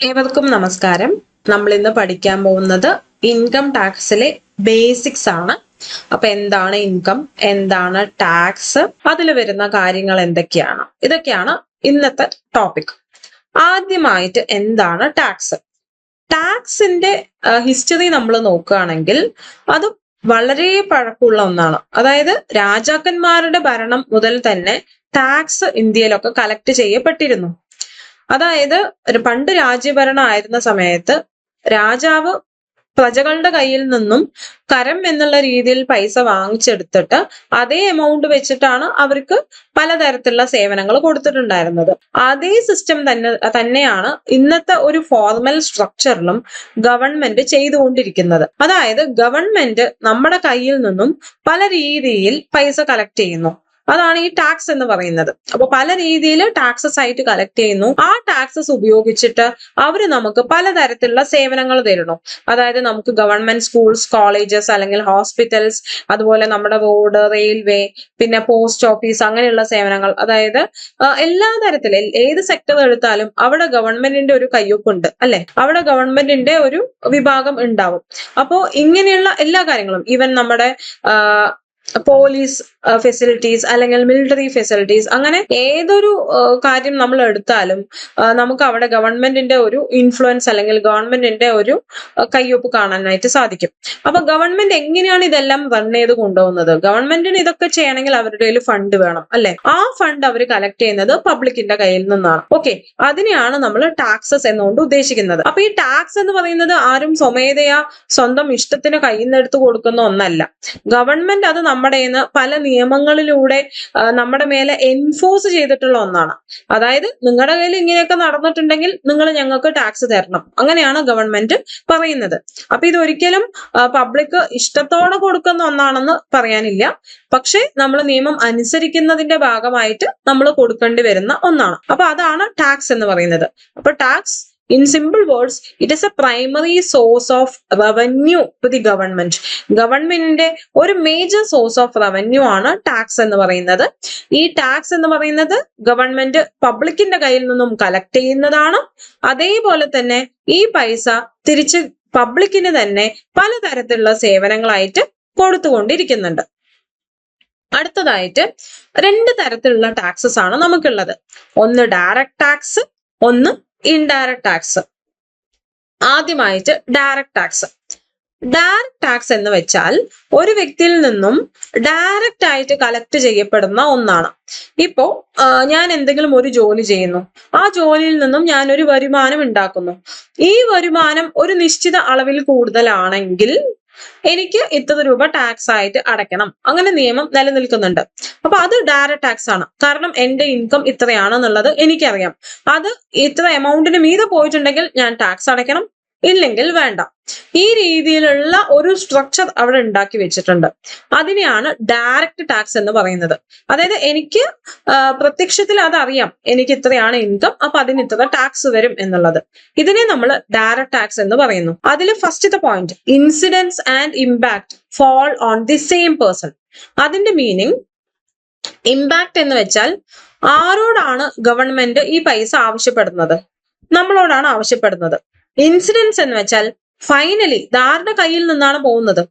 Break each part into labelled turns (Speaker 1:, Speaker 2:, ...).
Speaker 1: ഏവർക്കും നമസ്കാരം. നമ്മൾ ഇന്ന് പഠിക്കാൻ പോകുന്നത് ഇൻകം ടാക്സിലെ ബേസിക്സ് ആണ്. അപ്പൊ എന്താണ് ഇൻകം, എന്താണ് ടാക്സ്, അതിൽ വരുന്ന കാര്യങ്ങൾ എന്തൊക്കെയാണ്, ഇതൊക്കെയാണ് ഇന്നത്തെ ടോപ്പിക്. ആദ്യമായിട്ട് എന്താണ് ടാക്സ്? ടാക്സിന്റെ ഹിസ്റ്ററി നമ്മൾ നോക്കുകയാണെങ്കിൽ അത് വളരെ പഴക്കമുള്ള ഒന്നാണ്. അതായത് രാജാക്കന്മാരുടെ ഭരണം മുതൽ തന്നെ ടാക്സ് ഇന്ത്യയിലൊക്കെ കളക്ട് ചെയ്യപ്പെട്ടിരുന്നു. അതായത് പണ്ട് രാജ്യഭരണം ആയിരുന്ന സമയത്ത് രാജാവ് പ്രജകളുടെ കയ്യിൽ നിന്നും കരം എന്നുള്ള രീതിയിൽ പൈസ വാങ്ങിച്ചെടുത്തിട്ട് അതേ എമൗണ്ട് വെച്ചിട്ടാണ് അവർക്ക് പലതരത്തിലുള്ള സേവനങ്ങൾ കൊടുത്തിട്ടുണ്ടായിരുന്നത്. അതേ സിസ്റ്റം തന്നെയാണ് ഇന്നത്തെ ഒരു ഫോർമൽ സ്ട്രക്ചറിലും ഗവൺമെന്റ് ചെയ്തുകൊണ്ടിരിക്കുന്നത്. അതായത് ഗവൺമെന്റ് നമ്മുടെ കയ്യിൽ നിന്നും പല രീതിയിൽ പൈസ കളക്ട് ചെയ്യുന്നു. അതാണ് ഈ ടാക്സ് എന്ന് പറയുന്നത്. അപ്പൊ പല രീതിയിൽ ടാക്സസ് ആയിട്ട് കളക്ട് ചെയ്യുന്നു. ആ ടാക്സസ് ഉപയോഗിച്ചിട്ട് അവര് നമുക്ക് പലതരത്തിലുള്ള സേവനങ്ങൾ തരുന്നു. അതായത് നമുക്ക് ഗവൺമെന്റ് സ്കൂൾസ്, കോളേജസ് അല്ലെങ്കിൽ ഹോസ്പിറ്റൽസ്, അതുപോലെ നമ്മുടെ റോഡ്, റെയിൽവേ, പിന്നെ പോസ്റ്റ് ഓഫീസ്, അങ്ങനെയുള്ള സേവനങ്ങൾ. അതായത് എല്ലാ തരത്തിലും ഏത് സെക്ടർ എടുത്താലും അവിടെ ഗവൺമെന്റിന്റെ ഒരു കയ്യൊപ്പുണ്ട്, അല്ലെ? അവിടെ ഗവൺമെന്റിന്റെ ഒരു വിഭാഗം ഉണ്ടാവും. അപ്പോ ഇങ്ങനെയുള്ള എല്ലാ കാര്യങ്ങളും, ഈവൻ നമ്മുടെ പോലീസ് ഫെസിലിറ്റീസ് അല്ലെങ്കിൽ മിലിറ്ററി ഫെസിലിറ്റീസ്, അങ്ങനെ ഏതൊരു കാര്യം നമ്മൾ എടുത്താലും നമുക്ക് അവിടെ ഗവൺമെന്റിന്റെ ഒരു ഇൻഫ്ലുവൻസ് അല്ലെങ്കിൽ ഗവൺമെന്റിന്റെ ഒരു കയ്യൊപ്പ് കാണാനായിട്ട് സാധിക്കും. അപ്പൊ ഗവൺമെന്റ് എങ്ങനെയാണ് ഇതെല്ലാം റൺ ചെയ്ത് കൊണ്ടുപോകുന്നത്? ഗവൺമെന്റിന് ഇതൊക്കെ ചെയ്യണമെങ്കിൽ അവരുടെ കയ്യിൽ ഫണ്ട് വേണം, അല്ലെ? ആ ഫണ്ട് അവർ കളക്ട് ചെയ്യുന്നത് പബ്ലിക്കിന്റെ കയ്യിൽ നിന്നാണ്. ഓക്കെ, അതിനെയാണ് നമ്മൾ ടാക്സസ് എന്നുകൊണ്ട് ഉദ്ദേശിക്കുന്നത്. അപ്പൊ ഈ ടാക്സ് എന്ന് പറയുന്നത് ആരും സ്വമേധയാ സ്വന്തം ഇഷ്ടത്തിന് കയ്യിൽ നിന്ന് എടുത്ത് കൊടുക്കുന്ന ഒന്നല്ല. ഗവൺമെന്റ് അത് നമ്മുടെ പല നിയമങ്ങളിലൂടെ നമ്മുടെ മേലെ എൻഫോഴ്സ് ചെയ്തിട്ടുള്ള ഒന്നാണ്. അതായത് നിങ്ങളുടെ കയ്യിൽ ഇങ്ങനെയൊക്കെ നടന്നിട്ടുണ്ടെങ്കിൽ നിങ്ങൾ ഞങ്ങൾക്ക് ടാക്സ് തരണം, അങ്ങനെയാണ് ഗവൺമെന്റ് പറയുന്നത്. അപ്പൊ ഇതൊരിക്കലും പബ്ലിക് ഇഷ്ടത്തോടെ കൊടുക്കുന്ന ഒന്നാണെന്ന് പറയാനില്ല. പക്ഷെ നമ്മൾ നിയമം അനുസരിക്കുന്നതിന്റെ ഭാഗമായിട്ട് നമ്മൾ കൊടുക്കേണ്ടി വരുന്ന ഒന്നാണ്. അപ്പൊ അതാണ് ടാക്സ് എന്ന് പറയുന്നത്. അപ്പൊ tax, in simple words, it is a primary source of revenue to the government. ഗവൺമെന്റിന്റെ ഒരു മേജർ സോഴ്സ് ഓഫ് റവന്യൂ ആണ് ടാക്സ് എന്ന് പറയുന്നത്. ഈ ടാക്സ് എന്ന് പറയുന്നത് ഗവൺമെന്റ് പബ്ലിക്കിന്റെ കയ്യിൽ നിന്നും കളക്ട് ചെയ്യുന്നതാണ്. അതേപോലെ തന്നെ ഈ പൈസ തിരിച്ച് പബ്ലിക്കിന് തന്നെ പലതരത്തിലുള്ള സേവനങ്ങളായിട്ട് കൊടുത്തുകൊണ്ടിരിക്കുന്നുണ്ട്. അടുത്തതായിട്ട് രണ്ട് തരത്തിലുള്ള ടാക്സസ് ആണ് നമുക്കുള്ളത്. ഒന്ന് ഡയറക്റ്റ് ടാക്സ്, ഒന്ന് ഇൻഡയറക്റ്റ് ടാക്സ്. ആദ്യമായിട്ട് ഡയറക്റ്റ് ടാക്സ്. ഡയറക്റ്റ് ടാക്സ് എന്ന് വെച്ചാൽ ഒരു വ്യക്തിയിൽ നിന്നും ഡയറക്റ്റ് ആയിട്ട് കളക്ട് ചെയ്യപ്പെടുന്ന ഒന്നാണ്. ഇപ്പോ ഞാൻ എന്തെങ്കിലും ഒരു ജോലി ചെയ്യുന്നു, ആ ജോലിയിൽ നിന്നും ഞാൻ ഒരു വരുമാനം ഉണ്ടാക്കുന്നു. ഈ വരുമാനം ഒരു നിശ്ചിത അളവിൽ കൂടുതലാണെങ്കിൽ എനിക്ക് ഇത്ര രൂപ ടാക്സ് ആയിട്ട് അടയ്ക്കണം, അങ്ങനെ നിയമം നിലനിൽക്കുന്നുണ്ട്. അപ്പൊ അത് ഡയറക്റ്റ് ടാക്സ് ആണ്. കാരണം എന്റെ ഇൻകം ഇത്രയാണെന്നുള്ളത് എനിക്കറിയാം. അത് ഇത്ര എമൗണ്ടിന് മീതെ പോയിട്ടുണ്ടെങ്കിൽ ഞാൻ ടാക്സ് അടയ്ക്കണം, ഇല്ലെങ്കിൽ വേണ്ട. ഈ രീതിയിലുള്ള ഒരു സ്ട്രക്ചർ അവിടെ ഉണ്ടാക്കി വെച്ചിട്ടുണ്ട്. അതിനെയാണ് ഡയറക്റ്റ് ടാക്സ് എന്ന് പറയുന്നത്. അതായത് എനിക്ക് പ്രത്യക്ഷത്തിൽ അതറിയാം, എനിക്ക് ഇത്രയാണ് ഇൻകം, അപ്പൊ അതിന് ഇത്ര ടാക്സ് വരും എന്നുള്ളത്. ഇതിനെ നമ്മൾ ഡയറക്റ്റ് ടാക്സ് എന്ന് പറയുന്നു. അതിൽ ഫസ്റ്റത്തെ point, incidents and impact fall on the same person. അതിന്റെ മീനിങ്, ഇമ്പാക്ട് എന്ന് വെച്ചാൽ ആരോടാണ് ഗവൺമെന്റ് ഈ പൈസ ആവശ്യപ്പെടുന്നത്? നമ്മളോടാണ് ആവശ്യപ്പെടുന്നത്. ഇൻസിഡൻസ് എന്ന് വെച്ചാൽ ഫൈനലി ഇതാരുടെ കയ്യിൽ നിന്നാണ് പോകുന്നത്?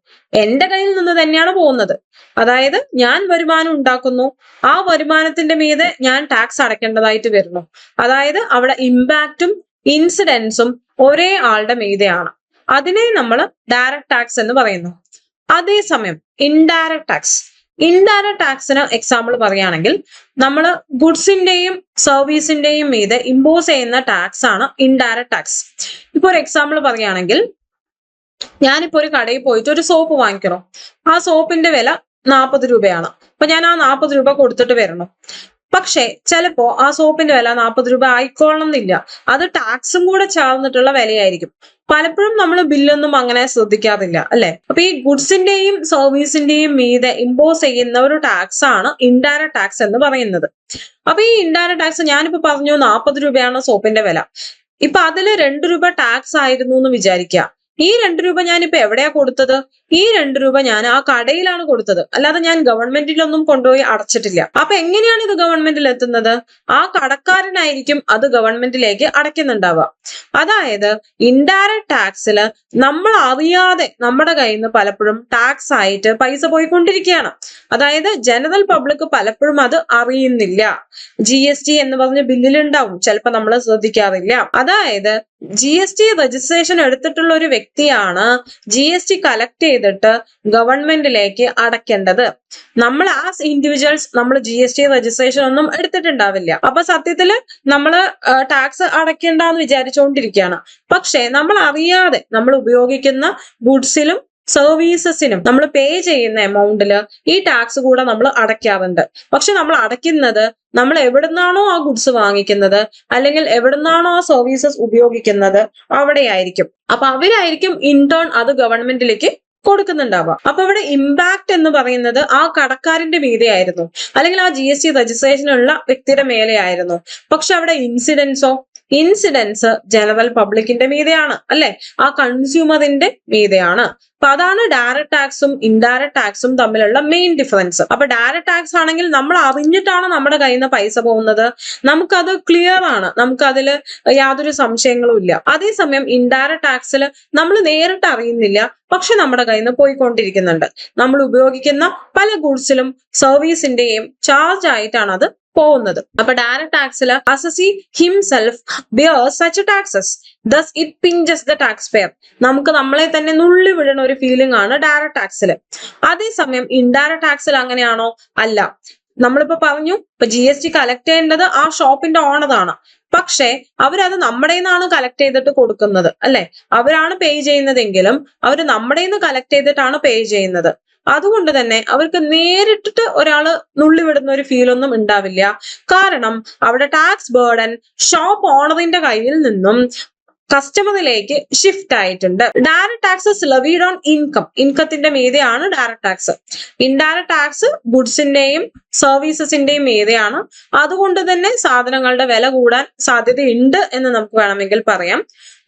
Speaker 1: എന്റെ കയ്യിൽ നിന്ന് തന്നെയാണ് പോകുന്നത്. അതായത് ഞാൻ വരുമാനം ഉണ്ടാക്കുന്നു, ആ വരുമാനത്തിന്റെ മീതെ ഞാൻ ടാക്സ് അടയ്ക്കേണ്ടതായിട്ട് വരുന്നു. അതായത് അവിടെ ഇമ്പാക്റ്റും ഇൻസിഡൻസും ഒരേ ആളുടെ മീതെയാണ്. അതിനെ നമ്മൾ ഡയറക്റ്റ് ടാക്സ് എന്ന് പറയുന്നു. അതേസമയം ഇൻഡയറക്റ്റ് ടാക്സ്, ഇൻഡയറക്റ്റ് ടാക്സിന് എക്സാമ്പിൾ പറയുകയാണെങ്കിൽ നമ്മൾ ഗുഡ്സിന്റെയും സർവീസിന്റെയും മീതെ ഇമ്പോസ് ചെയ്യുന്ന ടാക്സ് ആണ് ഇൻഡയറക്റ്റ് ടാക്സ്. ഇപ്പൊ ഒരു എക്സാമ്പിൾ പറയുകയാണെങ്കിൽ, ഞാനിപ്പോ ഒരു കടയിൽ പോയിട്ട് ഒരു സോപ്പ് വാങ്ങിക്കണം. ആ സോപ്പിന്റെ വില 40 രൂപയാണ്. അപ്പൊ ഞാൻ ആ 40 രൂപ കൊടുത്തിട്ട് വരണം. പക്ഷെ ചിലപ്പോ ആ സോപ്പിന്റെ വില 40 രൂപ ആയിക്കോളണം എന്നില്ല. അത് ടാക്സും കൂടെ ചേർന്നിട്ടുള്ള വിലയായിരിക്കും. പലപ്പോഴും നമ്മൾ ബില്ലൊന്നും അങ്ങനെ ശ്രദ്ധിക്കാറില്ല, അല്ലെ? അപ്പൊ ഈ ഗുഡ്സിന്റെയും സർവീസിന്റെയും മീതെ ഇമ്പോസ് ചെയ്യുന്ന ഒരു ടാക്സ് ആണ് ഇൻഡയറക്റ്റ് ടാക്സ് എന്ന് പറയുന്നത്. അപ്പൊ ഈ ഇൻഡയറക്റ്റ് ടാക്സ്, ഞാനിപ്പോ പറഞ്ഞു 40 രൂപയാണ് സോപ്പിന്റെ വില. ഇപ്പൊ അതില് 2 രൂപ ടാക്സ് ആയിരുന്നു എന്ന് വിചാരിക്കുക. ഈ 2 രൂപ ഞാനിപ്പോ എവിടെയാ കൊടുത്തത്? ഈ 2 രൂപ ഞാൻ ആ കടയിലാണ് കൊടുത്തത്, അല്ലാതെ ഞാൻ ഗവൺമെന്റിലൊന്നും കൊണ്ടുപോയി അടച്ചിട്ടില്ല. അപ്പൊ എങ്ങനെയാണ് ഇത് ഗവൺമെന്റിൽ എത്തുന്നത്? ആ കടക്കാരനായിരിക്കും അത് ഗവൺമെന്റിലേക്ക് അടയ്ക്കുന്നുണ്ടാവുക. അതായത് ഇൻഡയറക്ട് ടാക്സിൽ നമ്മൾ അറിയാതെ നമ്മുടെ കയ്യിൽ നിന്ന് പലപ്പോഴും ടാക്സ് ആയിട്ട് പൈസ പോയിക്കൊണ്ടിരിക്കുകയാണ്. അതായത് ജനറൽ പബ്ലിക് പലപ്പോഴും അത് അറിയുന്നില്ല. GST എന്ന് പറഞ്ഞ ബില്ലിലുണ്ടാവും, ചിലപ്പോൾ നമ്മൾ ശ്രദ്ധിക്കാറില്ല. അതായത് GST രജിസ്ട്രേഷൻ എടുത്തിട്ടുള്ള ഒരു വ്യക്തിയാണ് GST കളക്ട് ചെയ്തിട്ട് ഗവൺമെന്റിലേക്ക് അടയ്ക്കേണ്ടത്. നമ്മൾ ആസ് ഇൻഡിവിജ്വൽസ് നമ്മൾ GST രജിസ്ട്രേഷൻ ഒന്നും എടുത്തിട്ടുണ്ടാവില്ല. അപ്പൊ സത്യത്തില് നമ്മള് ടാക്സ് അടയ്ക്കേണ്ടെന്ന് വിചാരിച്ചുകൊണ്ടിരിക്കുകയാണ്. പക്ഷെ നമ്മൾ അറിയാതെ നമ്മൾ ഉപയോഗിക്കുന്ന ഗുഡ്സിലും സർവീസസിനും നമ്മൾ പേ ചെയ്യുന്ന എമൗണ്ടില് ഈ ടാക്സ് കൂടെ നമ്മൾ അടയ്ക്കാറുണ്ട്. പക്ഷെ നമ്മൾ അടയ്ക്കുന്നത് നമ്മൾ എവിടുന്നാണോ ആ ഗുഡ്സ് വാങ്ങിക്കുന്നത് അല്ലെങ്കിൽ എവിടുന്നാണോ ആ സർവീസസ് ഉപയോഗിക്കുന്നത് അവിടെയായിരിക്കും. അപ്പൊ അവരായിരിക്കും ഇന്റേൺ അത് ഗവൺമെന്റിലേക്ക് കൊടുക്കുന്നുണ്ടാവുക. അപ്പൊ ഇവിടെ ഇമ്പാക്ട് എന്ന് പറയുന്നത് ആ കടക്കാരന്റെ മീതെയായിരുന്നു, അല്ലെങ്കിൽ ആ GST രജിസ്ട്രേഷനുള്ള വ്യക്തിയുടെ മേലെയായിരുന്നു. പക്ഷെ അവിടെ ഇൻസിഡൻസ് ജനറൽ പബ്ലിക്കിന്റെ മീതെയാണ്, അല്ലെ? ആ കൺസ്യൂമറിന്റെ മീതെയാണ്. അപ്പൊ അതാണ് ഡയറക്ട് ടാക്സും ഇൻഡയറക്ട് ടാക്സും തമ്മിലുള്ള മെയിൻ ഡിഫറൻസ്. അപ്പൊ ഡയറക്ട് ടാക്സ് ആണെങ്കിൽ നമ്മൾ അറിഞ്ഞിട്ടാണ് നമ്മുടെ കയ്യിൽ നിന്ന് പൈസ പോകുന്നത്, നമുക്കത് ക്ലിയർ ആണ്, നമുക്കതിൽ യാതൊരു സംശയങ്ങളും ഇല്ല. അതേസമയം ഇൻഡയറക്ട് ടാക്സിൽ നമ്മൾ നേരിട്ട് അറിയുന്നില്ല, പക്ഷെ നമ്മുടെ കയ്യിൽ നിന്ന് പോയിക്കൊണ്ടിരിക്കുന്നുണ്ട്. നമ്മൾ ഉപയോഗിക്കുന്ന പല ഗുഡ്സിലും സർവീസിന്റെയും ചാർജ് ആയിട്ടാണ് അത് പോകുന്നത്. അപ്പൊ ഡയറക്ട് ടാക്സിൽ assessee himself bears such taxes, thus it pinches the taxpayer. നമുക്ക് നമ്മളെ തന്നെ നുള്ളി വിടുന്ന ഒരു ഫീലിംഗ് ആണ് ഡയറക്ട് ടാക്സിൽ. അതേസമയം ഇൻഡയറക്ട് ടാക്സിൽ അങ്ങനെയാണോ? അല്ല. നമ്മളിപ്പോ പറഞ്ഞു, ഇപ്പൊ GST കളക്ട് ചെയ്യേണ്ടത് ആ ഷോപ്പിന്റെ ഓണറാണ്. പക്ഷെ അവരത് നമ്മുടെ നിന്നാണ് കളക്ട് ചെയ്തിട്ട് കൊടുക്കുന്നത്, അല്ലെ? അവരാണ് പേ ചെയ്യുന്നതെങ്കിലും അവർ നമ്മുടെ നിന്ന് കളക്ട് ചെയ്തിട്ടാണ് പേ ചെയ്യുന്നത്. അതുകൊണ്ട് തന്നെ അവർക്ക് നേരിട്ടിട്ട് ഒരാള് നുള്ളിവിടുന്ന ഒരു ഫീൽ ഒന്നും ഉണ്ടാവില്ല. കാരണം അവിടെ ടാക്സ് ബേർഡൻ ഷോപ്പ് ഓണറിന്റെ കയ്യിൽ നിന്നും കസ്റ്റമറിലേക്ക് ഷിഫ്റ്റ് ആയിട്ടുണ്ട്. ഡയറക്ട് ടാക്സസ് ലെവീഡ് ഓൺ ഇൻകത്തിന്റെ മീതെയാണ് ഡയറക്ട് ടാക്സ്. ഇൻഡയറക്ട് ടാക്സ് ഗുഡ്സിന്റെയും സർവീസസിന്റെയും മീതെയാണ്. അതുകൊണ്ട് തന്നെ സാധനങ്ങളുടെ വില കൂടാൻ സാധ്യതയുണ്ട് എന്ന് നമുക്ക് വേണമെങ്കിൽ പറയാം.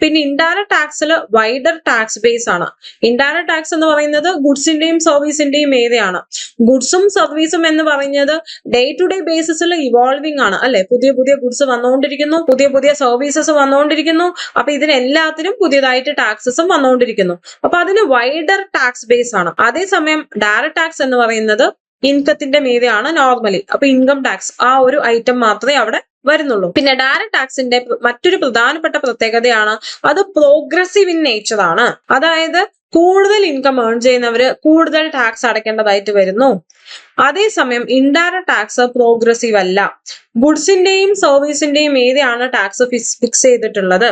Speaker 1: പിന്നെ ഇൻഡയറക്ട് ടാക്സിൽ വൈഡർ ടാക്സ് ബേസ് ആണ്. ഇൻഡയറക്ട് ടാക്സ് എന്ന് പറയുന്നത് ഗുഡ്സിന്റെയും സർവീസിന്റെയും മീതെയാണ്. ഗുഡ്സും സർവീസും എന്ന് പറയുന്നത് ഡേ ടു ഡേ ബേസിസിൽ ഇവോൾവിംഗ് ആണ്, അല്ലെ? പുതിയ പുതിയ ഗുഡ്സ് വന്നുകൊണ്ടിരിക്കുന്നു, പുതിയ പുതിയ സർവീസസ് വന്നുകൊണ്ടിരിക്കുന്നു. അപ്പൊ ഇതിനെല്ലാത്തിനും പുതിയതായിട്ട് ടാക്സസും വന്നുകൊണ്ടിരിക്കുന്നു. അപ്പൊ അതിന് വൈഡർ ടാക്സ് ബേസ് ആണ്. അതേസമയം ഡയറക്ട് ടാക്സ് എന്ന് പറയുന്നത് ഇൻകത്തിന്റെ മീതെയാണ് നോർമലി. അപ്പൊ ഇൻകം ടാക്സ് ആ ഒരു ഐറ്റം മാത്രമേ അവിടെ വരുന്നുള്ളൂ. പിന്നെ ഡയറക്ട് ടാക്സിന്റെ മറ്റൊരു പ്രധാനപ്പെട്ട പ്രത്യേകതയാണ് അത് പ്രോഗ്രസീവ് ഇൻ നേച്ചർ ആണ്. അതായത് കൂടുതൽ ഇൻകം ഏൺ ചെയ്യുന്നവര് കൂടുതൽ ടാക്സ് അടയ്ക്കേണ്ടതായിട്ട് വരുന്നു. അതേസമയം ഇൻഡയറക്ട് ടാക്സ് പ്രോഗ്രസീവ് അല്ല. ഗുഡ്സിന്റെയും സർവീസിന്റെയും മീതെയാണ് ടാക്സ് ഫിക്സ് ചെയ്തിട്ടുള്ളത്.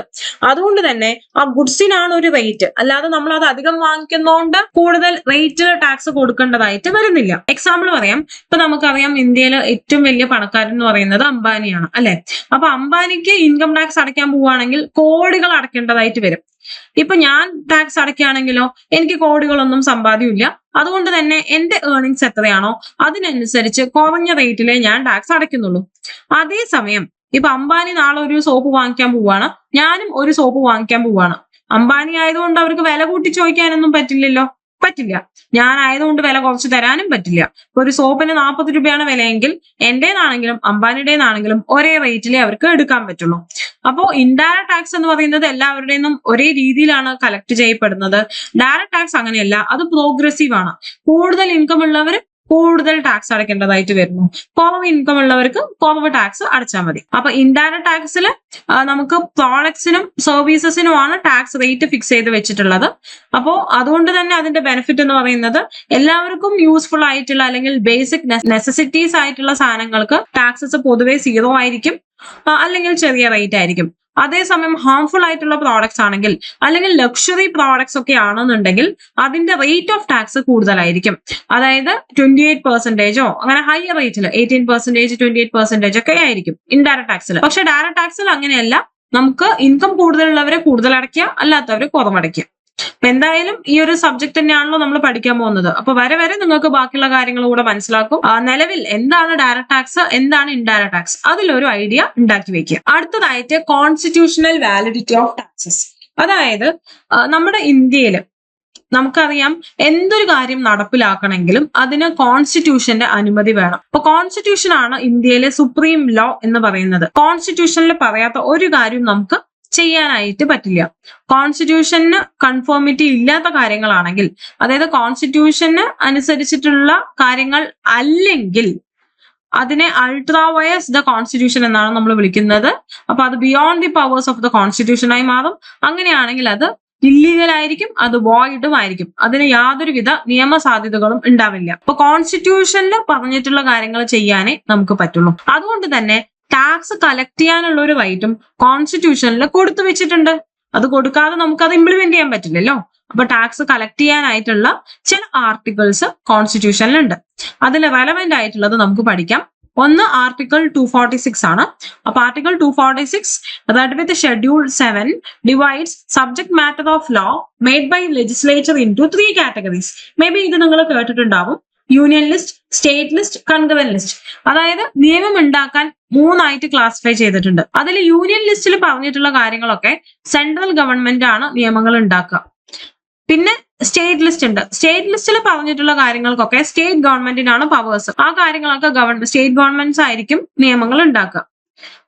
Speaker 1: അതുകൊണ്ട് തന്നെ ആ ഗുഡ്സിനാണ് ഒരു റേറ്റ്, അല്ലാതെ നമ്മൾ അത് അധികം വാങ്ങിക്കുന്നതുകൊണ്ട് കൂടുതൽ റേറ്റിൽ ടാക്സ് കൊടുക്കേണ്ടതായിട്ട് വരുന്നില്ല. എക്സാമ്പിൾ പറയാം, ഇപ്പൊ നമുക്കറിയാം ഇന്ത്യയിലെ ഏറ്റവും വലിയ പണക്കാരൻ എന്ന് പറയുന്നത് അംബാനിയാണ്, അല്ലെ? അപ്പൊ അംബാനിക്ക് ഇൻകം ടാക്സ് അടയ്ക്കാൻ പോവുകയാണെങ്കിൽ കോടികൾ അടയ്ക്കേണ്ടതായിട്ട് വരും. ഇപ്പൊ ഞാൻ ടാക്സ് അടയ്ക്കുകയാണെങ്കിലോ എനിക്ക് കോടികളൊന്നും സമ്പാദ്യമില്ല. അതുകൊണ്ട് തന്നെ എന്റെ ഏർണിങ്സ് എത്രയാണോ അതിനനുസരിച്ച് കുറഞ്ഞ റേറ്റിലെ ഞാൻ ടാക്സ് അടയ്ക്കുന്നുള്ളൂ. അതേസമയം ഇപ്പൊ അംബാനി നാളെ ഒരു സോപ്പ് വാങ്ങിക്കാൻ പോവാണ്, ഞാനും ഒരു സോപ്പ് വാങ്ങിക്കാൻ പോവാണ്. അംബാനി ആയതുകൊണ്ട് അവർക്ക് വില കൂട്ടി ചോദിക്കാനൊന്നും പറ്റില്ല. ഞാൻ ആയതുകൊണ്ട് വില കുറച്ച് തരാനും പറ്റില്ല. ഒരു സോപ്പിന് 40 രൂപയാണ് വിലയെങ്കിൽ എന്റേതാണെങ്കിലും അംബാനിയുടേതാണെങ്കിലും ഒരേ റേറ്റിലേ അവർക്ക് എടുക്കാൻ പറ്റുള്ളൂ. അപ്പോ ഇൻഡയറക്ട് ടാക്സ് എന്ന് പറയുന്നത് എല്ലാവരുടെയും ഒരേ രീതിയിലാണ് കളക്ട് ചെയ്യപ്പെടുന്നത്. ഡയറക്ട് ടാക്സ് അങ്ങനെയല്ല, അത് പ്രോഗ്രസീവ് ആണ്. കൂടുതൽ ഇൻകം ഉള്ളവർ കൂടുതൽ ടാക്സ് അടയ്ക്കേണ്ടതായിട്ട് വരുന്നു, കുറവ് ഇൻകം ഉള്ളവർക്ക് കുറവ് ടാക്സ് അടച്ചാൽ മതി. അപ്പൊ ഇൻഡയറക്ട് ടാക്സിൽ നമുക്ക് പ്രോഡക്ട്സിനും സർവീസസിനുമാണ് ടാക്സ് റേറ്റ് ഫിക്സ് ചെയ്ത് വെച്ചിട്ടുള്ളത്. അപ്പോ അതുകൊണ്ട് തന്നെ അതിന്റെ ബെനിഫിറ്റ് എന്ന് പറയുന്നത് എല്ലാവർക്കും യൂസ്ഫുൾ ആയിട്ടുള്ള അല്ലെങ്കിൽ ബേസിക് നെസസിറ്റീസ് ആയിട്ടുള്ള സാധനങ്ങൾക്ക് ടാക്സസ് പൊതുവെ 0 ആയിരിക്കും, അല്ലെങ്കിൽ ചെറിയ റേറ്റ് ആയിരിക്കും. അതേസമയം ഹാർംഫുൾ ആയിട്ടുള്ള പ്രോഡക്ട്സ് ആണെങ്കിൽ അല്ലെങ്കിൽ ലക്ഷറി പ്രോഡക്ട്സ് ഒക്കെ ആണെന്നുണ്ടെങ്കിൽ അതിന്റെ റേറ്റ് ഓഫ് ടാക്സ് കൂടുതലായിരിക്കും. അതായത് 28%ഓ അങ്ങനെ ഹയർ റേറ്റിൽ 18%, 28% ഒക്കെ ആയിരിക്കും ഇൻഡയറക്ട് ടാക്സിൽ. പക്ഷെ ഡയറക്ട് ടാക്സിൽ അങ്ങനെയല്ല, നമുക്ക് ഇൻകം കൂടുതലുള്ളവരെ കൂടുതൽ അടയ്ക്കുക, അല്ലാത്തവരെ കുറവടയ്ക്കുക. അപ്പൊ എന്തായാലും ഈ ഒരു സബ്ജക്ട് തന്നെയാണല്ലോ നമ്മൾ പഠിക്കാൻ പോകുന്നത്. അപ്പൊ വരെ നിങ്ങൾക്ക് ബാക്കിയുള്ള കാര്യങ്ങൾ കൂടെ മനസ്സിലാക്കും. നിലവിൽ എന്താണ് ഡയറക്ട് ടാക്സ്, എന്താണ് ഇൻഡയറക്ട് ടാക്സ്, അതിലൊരു ഐഡിയ ഉണ്ടാക്കി വെക്കുക. അടുത്തതായിട്ട് കോൺസ്റ്റിറ്റ്യൂഷണൽ വാലിഡിറ്റി ഓഫ് ടാക്സസ്. അതായത് നമ്മുടെ ഇന്ത്യയിൽ നമുക്കറിയാം എന്തൊരു കാര്യം നടപ്പിലാക്കണമെങ്കിലും അതിന് കോൺസ്റ്റിറ്റ്യൂഷന്റെ അനുമതി വേണം. അപ്പൊ കോൺസ്റ്റിറ്റ്യൂഷൻ ആണ് ഇന്ത്യയിലെ സുപ്രീം ലോ എന്ന് പറയുന്നത്. കോൺസ്റ്റിറ്റ്യൂഷനിൽ പറയാത്ത ഒരു കാര്യം നമുക്ക് ചെയ്യാനായിട്ട് പറ്റില്ല. കോൺസ്റ്റിറ്റ്യൂഷന് കൺഫോമിറ്റി ഇല്ലാത്ത കാര്യങ്ങളാണെങ്കിൽ, അതായത് കോൺസ്റ്റിറ്റ്യൂഷന് അനുസരിച്ചിട്ടുള്ള കാര്യങ്ങൾ അല്ലെങ്കിൽ അതിനെ അൾട്രാ വയസ് ദ കോൺസ്റ്റിറ്റ്യൂഷൻ എന്നാണ് നമ്മൾ വിളിക്കുന്നത്. അപ്പൊ അത് beyond the powers of the constitution ആയി മാറും. അങ്ങനെയാണെങ്കിൽ അത് ഇല്ലീഗൽ ആയിരിക്കും, അത് വോയിഡും ആയിരിക്കും. അതിന് യാതൊരുവിധ നിയമസാധ്യതകളും ഉണ്ടാവില്ല. അപ്പൊ കോൺസ്റ്റിറ്റ്യൂഷനിൽ പറഞ്ഞിട്ടുള്ള കാര്യങ്ങൾ ചെയ്യാനേ നമുക്ക് പറ്റുള്ളൂ. അതുകൊണ്ട് തന്നെ ടാക്സ് കളക്ട് ചെയ്യാനുള്ള ഒരു റൈറ്റും കോൺസ്റ്റിറ്റ്യൂഷനിൽ കൊടുത്തു വെച്ചിട്ടുണ്ട്. അത് കൊടുക്കാതെ നമുക്കത് ഇംപ്ലിമെന്റ് ചെയ്യാൻ പറ്റില്ലല്ലോ. അപ്പൊ ടാക്സ് കളക്ട് ചെയ്യാനായിട്ടുള്ള ചില ആർട്ടിക്കിൾസ് കോൺസ്റ്റിറ്റ്യൂഷനിലുണ്ട്. അതിൽ റെലവെന്റ് ആയിട്ടുള്ളത് നമുക്ക് പഠിക്കാം. ഒന്ന് ആർട്ടിക്കിൾ 246 ആണ്. അപ്പൊ article 246 that with schedule 7 divides subject matter of law made by legislature into 3 categories. Maybe ഇത് നിങ്ങൾ കേട്ടിട്ടുണ്ടാവും. Union list, state list, concurrent list. അതായത് നിയമം ഉണ്ടാക്കാൻ 3ആയിട്ട് ക്ലാസിഫൈ ചെയ്തിട്ടുണ്ട്. അതിൽ യൂണിയൻ ലിസ്റ്റിൽ പറഞ്ഞിട്ടുള്ള കാര്യങ്ങളൊക്കെ സെൻട്രൽ ഗവൺമെന്റ് ആണ് നിയമങ്ങൾ ഉണ്ടാക്കുക. പിന്നെ സ്റ്റേറ്റ് ലിസ്റ്റ് ഉണ്ട്. സ്റ്റേറ്റ് ലിസ്റ്റിൽ പറഞ്ഞിട്ടുള്ള കാര്യങ്ങൾക്കൊക്കെ സ്റ്റേറ്റ് ഗവൺമെന്റിനാണ് പവേഴ്സ്. ആ കാര്യങ്ങളൊക്കെ സ്റ്റേറ്റ് ഗവൺമെന്റ്സ് ആയിരിക്കും നിയമങ്ങൾ ഉണ്ടാക്കുക.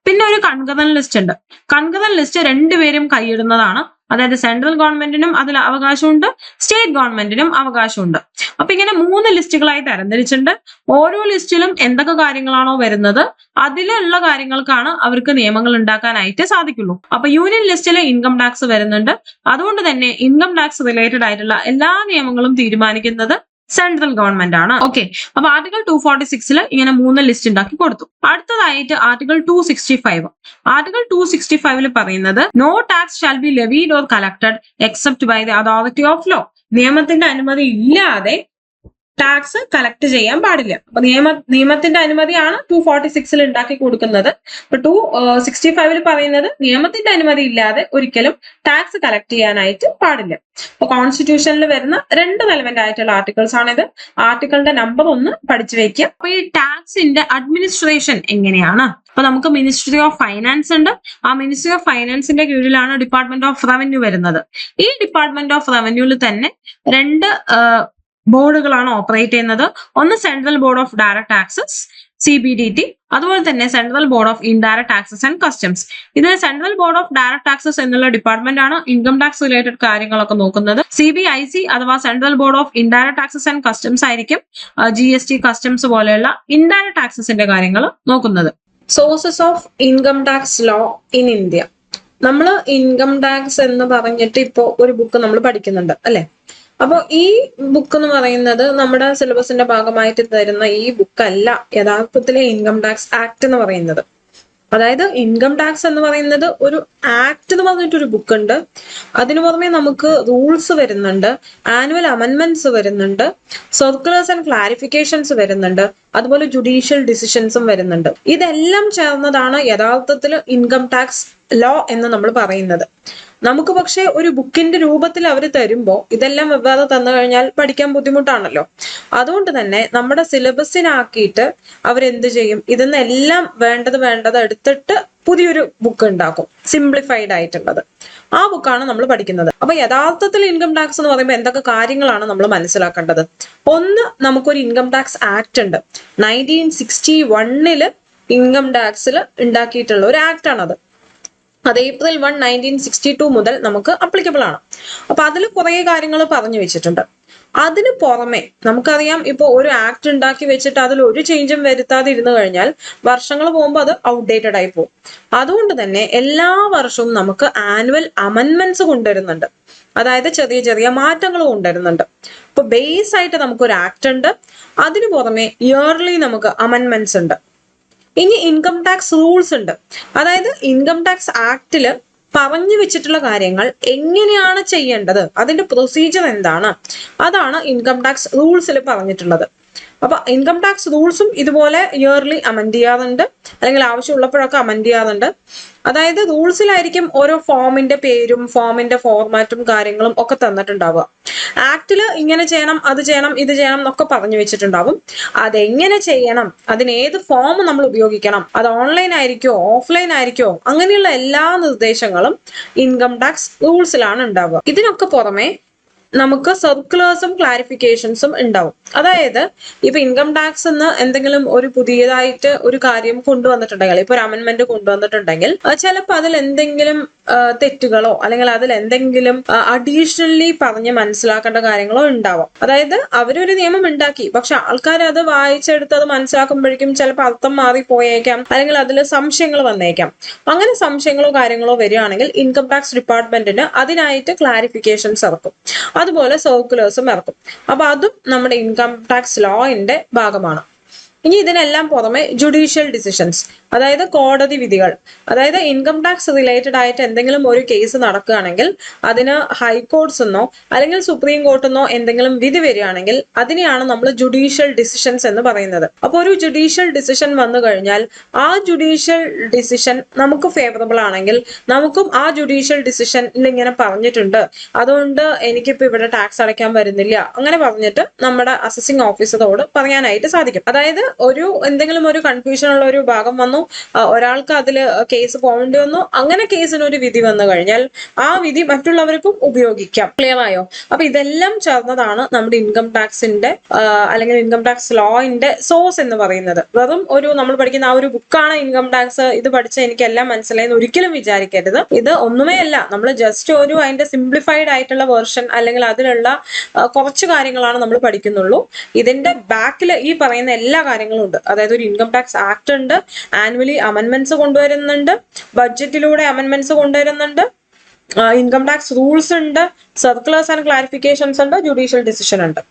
Speaker 1: പിന്നെ ഒരു കൺകറന്റ് ലിസ്റ്റ് ഉണ്ട്. കൺകറന്റ് ലിസ്റ്റ് രണ്ടുപേരും കൈയിടുന്നതാണ്. അതായത് സെൻട്രൽ ഗവൺമെന്റിനും അതിൽ അവകാശമുണ്ട്, സ്റ്റേറ്റ് ഗവൺമെന്റിനും അവകാശമുണ്ട്. അപ്പൊ ഇങ്ങനെ 3 ലിസ്റ്റുകളായി തരംതിരിച്ചിട്ടുണ്ട്. ഓരോ ലിസ്റ്റിലും എന്തൊക്കെ കാര്യങ്ങളാണോ വരുന്നത് അതിലുള്ള കാര്യങ്ങൾക്കാണ് അവർക്ക് നിയമങ്ങൾ ഉണ്ടാക്കാനായിട്ട് സാധിക്കുള്ളൂ. അപ്പൊ യൂണിയൻ ലിസ്റ്റിൽ ഇൻകം ടാക്സ് വരുന്നുണ്ട്. അതുകൊണ്ട് തന്നെ ഇൻകം ടാക്സ് റിലേറ്റഡ് ആയിട്ടുള്ള എല്ലാ നിയമങ്ങളും തീരുമാനിക്കുന്നത് സെൻട്രൽ ഗവൺമെന്റ് ആണ്. ഓക്കെ, അപ്പൊ ആർട്ടിക്കിൾ 246 ഇങ്ങനെ 3 ലിസ്റ്റ് ഉണ്ടാക്കി കൊടുത്തു. അടുത്തതായിട്ട് ആർട്ടിക്കിൾ 265. ആർട്ടിക്കിൾ 265 പറയുന്നത് no tax shall be levied or collected except by the authority of law. നിയമത്തിന്റെ അനുമതി ഇല്ലാതെ ടാക്സ് കളക്ട് ചെയ്യാൻ പാടില്ല. അപ്പൊ നിയമത്തിന്റെ അനുമതിയാണ് 246 ഉണ്ടാക്കി കൊടുക്കുന്നത്. ഇപ്പൊ 265 പറയുന്നത് നിയമത്തിന്റെ അനുമതി ഇല്ലാതെ ഒരിക്കലും ടാക്സ് കളക്ട് ചെയ്യാനായിട്ട് പാടില്ല. അപ്പൊ കോൺസ്റ്റിറ്റ്യൂഷനിൽ വരുന്ന 2 റെലവെന്റ് ആയിട്ടുള്ള ആർട്ടിക്കിൾസ് ആണിത്. ആർട്ടിക്കിളിന്റെ നമ്പർ 1 പഠിച്ചു വെക്കുക. അപ്പൊ ഈ ടാക്സിന്റെ അഡ്മിനിസ്ട്രേഷൻ എങ്ങനെയാണ്? അപ്പൊ നമുക്ക് മിനിസ്ട്രി ഓഫ് ഫൈനാൻസ് ഉണ്ട്. ആ മിനിസ്ട്രി ഓഫ് ഫൈനാൻസിന്റെ കീഴിലാണ് ഡിപ്പാർട്ട്മെന്റ് ഓഫ് റവന്യൂ വരുന്നത്. ഈ ഡിപ്പാർട്ട്മെന്റ് ഓഫ് റവന്യൂവിൽ തന്നെ 2 ബോർഡുകളാണ് ഓപ്പറേറ്റ് ചെയ്യുന്നത്. ഒന്ന് central board of direct taxes CBDT, അതുപോലെ തന്നെ central board of indirect taxes and customs. ഇതിൽ central board of direct taxes എന്നുള്ള ഡിപ്പാർട്ട്മെന്റ് ആണ് ഇൻകം ടാക്സ് റിലേറ്റഡ് കാര്യങ്ങളൊക്കെ നോക്കുന്നത്. CBIC അഥവാ central board of indirect taxes and customs ആയിരിക്കും GST, കസ്റ്റംസ് പോലെയുള്ള ഇൻഡയറക്ട് ടാക്സസിന്റെ കാര്യങ്ങൾ നോക്കുന്നത്. Sources of income tax law in India. നമ്മൾ ഇൻകം ടാക്സ് എന്ന് പറഞ്ഞിട്ട് ഇപ്പോ ഒരു ബുക്ക് നമ്മൾ പഠിക്കുന്നുണ്ട് അല്ലെ? അപ്പൊ ഈ ബുക്ക് എന്ന് പറയുന്നത് നമ്മുടെ സിലബസിന്റെ ഭാഗമായിട്ട് തരുന്ന ഈ ബുക്കല്ല യഥാർത്ഥത്തിലെ ഇൻകം ടാക്സ് ആക്ട് എന്ന് പറയുന്നത്. അതായത് ഇൻകം ടാക്സ് എന്ന് പറയുന്നത് ഒരു ആക്ട് എന്ന് പറഞ്ഞിട്ടൊരു ബുക്ക് ഉണ്ട്. അതിനു പുറമെ നമുക്ക് റൂൾസ് വരുന്നുണ്ട്, ആനുവൽ അമെന്റ്മെന്റ്സ് വരുന്നുണ്ട്, സർക്കുലേഴ്സ് ആൻഡ് ക്ലാരിഫിക്കേഷൻസ് വരുന്നുണ്ട്, അതുപോലെ ജുഡീഷ്യൽ ഡിസിഷൻസും വരുന്നുണ്ട്. ഇതെല്ലാം ചേർന്നതാണ് യഥാർത്ഥത്തിൽ ഇൻകം ടാക്സ് ലോ എന്ന് നമ്മൾ പറയുന്നത്. നമുക്ക് പക്ഷെ ഒരു ബുക്കിന്റെ രൂപത്തിൽ അവർ തരുമ്പോൾ ഇതെല്ലാം വെവ്വേറെ തന്നു കഴിഞ്ഞാൽ പഠിക്കാൻ ബുദ്ധിമുട്ടാണല്ലോ. അതുകൊണ്ട് തന്നെ നമ്മുടെ സിലബസിനാക്കിയിട്ട് അവരെന്ത് ചെയ്യും, ഇതെന്നെല്ലാം വേണ്ടത് എടുത്തിട്ട് പുതിയൊരു ബുക്ക് ഉണ്ടാക്കും, സിംപ്ലിഫൈഡ് ആയിട്ടുള്ളത്. ആ ബുക്കാണ് നമ്മൾ പഠിക്കുന്നത്. അപ്പൊ യഥാർത്ഥത്തിൽ ഇൻകം ടാക്സ് എന്ന് പറയുമ്പോൾ എന്തൊക്കെ കാര്യങ്ങളാണ് നമ്മൾ മനസ്സിലാക്കേണ്ടത്? ഒന്ന്, നമുക്കൊരു ഇൻകം ടാക്സ് ആക്ട് ഉണ്ട്. 1961 ഇൻകം ടാക്സിൽ ഉണ്ടാക്കിയിട്ടുള്ള ഒരു ആക്ട് ആണത്. അത് April 1, 1962 മുതൽ നമുക്ക് അപ്ലിക്കബിൾ ആണ്. അപ്പൊ അതിൽ കുറെ കാര്യങ്ങൾ പറഞ്ഞു വെച്ചിട്ടുണ്ട്. അതിന് പുറമെ നമുക്കറിയാം, ഇപ്പൊ ഒരു ആക്ട് ഉണ്ടാക്കി വെച്ചിട്ട് അതിൽ ഒരു ചേഞ്ചും വരുത്താതെ ഇരുന്നു കഴിഞ്ഞാൽ വർഷങ്ങൾ പോകുമ്പോൾ അത് ഔട്ട്ഡേറ്റഡ് ആയി പോകും. അതുകൊണ്ട് തന്നെ എല്ലാ വർഷവും നമുക്ക് ആനുവൽ അമെന്റ്മെന്റ്സ് കൊണ്ടുവരുന്നുണ്ട്. അതായത് ചെറിയ ചെറിയ മാറ്റങ്ങൾ കൊണ്ടുവരുന്നുണ്ട്. ഇപ്പൊ ബേസ് ആയിട്ട് നമുക്കൊരു ആക്ട് ഉണ്ട്, അതിനു പുറമെ ഇയർലി നമുക്ക് അമെന്റ്മെന്റ്സ് ഉണ്ട്. ഇനി ഇൻകം ടാക്സ് റൂൾസ് ഉണ്ട്. അതായത് ഇൻകം ടാക്സ് ആക്ടില് പറഞ്ഞു വെച്ചിട്ടുള്ള കാര്യങ്ങൾ എങ്ങനെയാണ് ചെയ്യേണ്ടത്, അതിന്റെ പ്രൊസീജിയർ എന്താണ്, അതാണ് ഇൻകം ടാക്സ് റൂൾസിൽ പറഞ്ഞിട്ടുള്ളത്. അപ്പൊ ഇൻകം ടാക്സ് റൂൾസും ഇതുപോലെ ഇയർലി അമെൻഡ് ചെയ്യാറുണ്ട്, അല്ലെങ്കിൽ ആവശ്യമുള്ളപ്പോഴൊക്കെ അമെൻഡ് ചെയ്യാറുണ്ട്. അതായത് റൂൾസിലായിരിക്കും ഓരോ ഫോമിന്റെ പേരും ഫോമിന്റെ ഫോർമാറ്റും കാര്യങ്ങളും ഒക്കെ തന്നിട്ടുണ്ടാവുക. ആക്ടില് ഇങ്ങനെ ചെയ്യണം, അത് ചെയ്യണം, ഇത് ചെയ്യണം എന്നൊക്കെ പറഞ്ഞു വെച്ചിട്ടുണ്ടാവും. അതെങ്ങനെ ചെയ്യണം, അതിന് ഏത് ഫോം നമ്മൾ ഉപയോഗിക്കണം, അത് ഓൺലൈൻ ആയിരിക്കോ ഓഫ്ലൈൻ ആയിരിക്കോ, അങ്ങനെയുള്ള എല്ലാ നിർദ്ദേശങ്ങളും ഇൻകം ടാക്സ് റൂൾസിലാണ് ഉണ്ടാവുക. ഇതിനൊക്കെ പുറമെ നമുക്ക് സർക്കുലേഴ്സും ക്ലാരിഫിക്കേഷൻസും ഉണ്ടാവും. അതായത് ഇപ്പൊ ഇൻകം ടാക്സ് എന്ന് എന്തെങ്കിലും ഒരു പുതിയതായിട്ട് ഒരു കാര്യം കൊണ്ടുവന്നിട്ടുണ്ടെങ്കിൽ, ഇപ്പൊ ഒരു അമെന്റ്മെന്റ് കൊണ്ടുവന്നിട്ടുണ്ടെങ്കിൽ ചിലപ്പോൾ അതിൽ എന്തെങ്കിലും തെറ്റുകളോ അല്ലെങ്കിൽ അതിൽ എന്തെങ്കിലും അഡീഷണലി പറഞ്ഞ് മനസ്സിലാക്കേണ്ട കാര്യങ്ങളോ ഉണ്ടാവാം. അതായത് അവരൊരു നിയമം ഉണ്ടാക്കി, പക്ഷെ ആൾക്കാർ അത് വായിച്ചെടുത്ത് അത് മനസ്സിലാക്കുമ്പോഴേക്കും ചിലപ്പോൾ അർത്ഥം മാറിപ്പോയേക്കാം, അല്ലെങ്കിൽ അതിൽ സംശയങ്ങൾ വന്നേക്കാം. അങ്ങനെ സംശയങ്ങളോ കാര്യങ്ങളോ വരികയാണെങ്കിൽ ഇൻകം ടാക്സ് ഡിപ്പാർട്ട്മെന്റിന് അതിനായിട്ട് ക്ലാരിഫിക്കേഷൻസ് ഇറക്കും, അതുപോലെ സർക്കുലേഴ്സും ഇറക്കും. അപ്പൊ അതും നമ്മുടെ ഇൻകം ടാക്സ് ലോയിന്റെ ഭാഗമാണ്. ഇനി ഇതിനെല്ലാം പുറമെ ജുഡീഷ്യൽ ഡിസിഷൻസ്, അതായത് കോടതി വിധികൾ. അതായത് ഇൻകം ടാക്സ് റിലേറ്റഡ് ആയിട്ട് എന്തെങ്കിലും ഒരു കേസ് നടക്കുകയാണെങ്കിൽ അതിന് ഹൈക്കോർട്സ് എന്നോ അല്ലെങ്കിൽ സുപ്രീം കോർട്ടെന്നോ എന്തെങ്കിലും വിധി വരികയാണെങ്കിൽ അതിനെയാണ് നമ്മൾ ജുഡീഷ്യൽ ഡിസിഷൻസ് എന്ന് പറയുന്നത്. അപ്പോൾ ഒരു ജുഡീഷ്യൽ ഡിസിഷൻ വന്നു കഴിഞ്ഞാൽ ആ ജുഡീഷ്യൽ ഡിസിഷൻ നമുക്ക് ഫേവറബിൾ ആണെങ്കിൽ നമുക്കും ആ ജുഡീഷ്യൽ ഡിസിഷനിൽ ഇങ്ങനെ പറഞ്ഞിട്ടുണ്ട്, അതുകൊണ്ട് എനിക്കിപ്പോ ഇവിടെ ടാക്സ് അടയ്ക്കാൻ വരുന്നില്ല, അങ്ങനെ പറഞ്ഞിട്ട് നമ്മുടെ അസസിംഗ് ഓഫീസറോട് പറയാനായിട്ട് സാധിക്കും. അതായത് എന്തെങ്കിലും ഒരു കൺഫ്യൂഷൻ ഉള്ള ഒരു ഭാഗം വന്നു, ഒരാൾക്ക് അതിൽ കേസ് പോകേണ്ടി വന്നു, അങ്ങനെ കേസിന് ഒരു വിധി വന്നു കഴിഞ്ഞാൽ ആ വിധി മറ്റുള്ളവർക്കും ഉപയോഗിക്കാം. ക്ലിയർ ആയോ? അപ്പൊ ഇതെല്ലാം ചേർന്നതാണ് നമ്മുടെ ഇൻകം ടാക്സിന്റെ അല്ലെങ്കിൽ ഇൻകം ടാക്സ് ലോയിന്റെ സോഴ്സ് എന്ന് പറയുന്നത്. വെറും നമ്മൾ പഠിക്കുന്ന ആ ഒരു ബുക്കാണ് ഇൻകം ടാക്സ്, ഇത് പഠിച്ച എനിക്ക് എല്ലാം മനസ്സിലായെന്ന് ഒരിക്കലും വിചാരിക്കരുത്. ഇത് ഒന്നുമേ അല്ല, നമ്മൾ ജസ്റ്റ് അതിന്റെ സിംപ്ലിഫൈഡ് ആയിട്ടുള്ള വേർഷൻ അല്ലെങ്കിൽ അതിലുള്ള കുറച്ച് കാര്യങ്ങളാണ് നമ്മൾ പഠിക്കുന്നുള്ളൂ. ഇതിന്റെ ബാക്കിൽ ഈ പറയുന്ന എല്ലാ കാര്യങ്ങളും ഉണ്ട്. അതായത് ഒരു ഇൻകം ടാക്സ് ആക്ട് ഉണ്ട്, ആനുവലി അമെന്റ്മെന്റ്സ് കൊണ്ടുവരുന്നുണ്ട്, ബഡ്ജറ്റിലൂടെ അമെന്റ്മെന്റ്സ് കൊണ്ടുവരുന്നുണ്ട്, ഇൻകം ടാക്സ് റൂൾസ് ഉണ്ട്, സർക്കുലേഴ്സ് ആൻഡ് ക്ലാരിഫിക്കേഷൻസ് ഉണ്ട്, ജുഡീഷ്യൽ ഡിസിഷൻ ഉണ്ട്.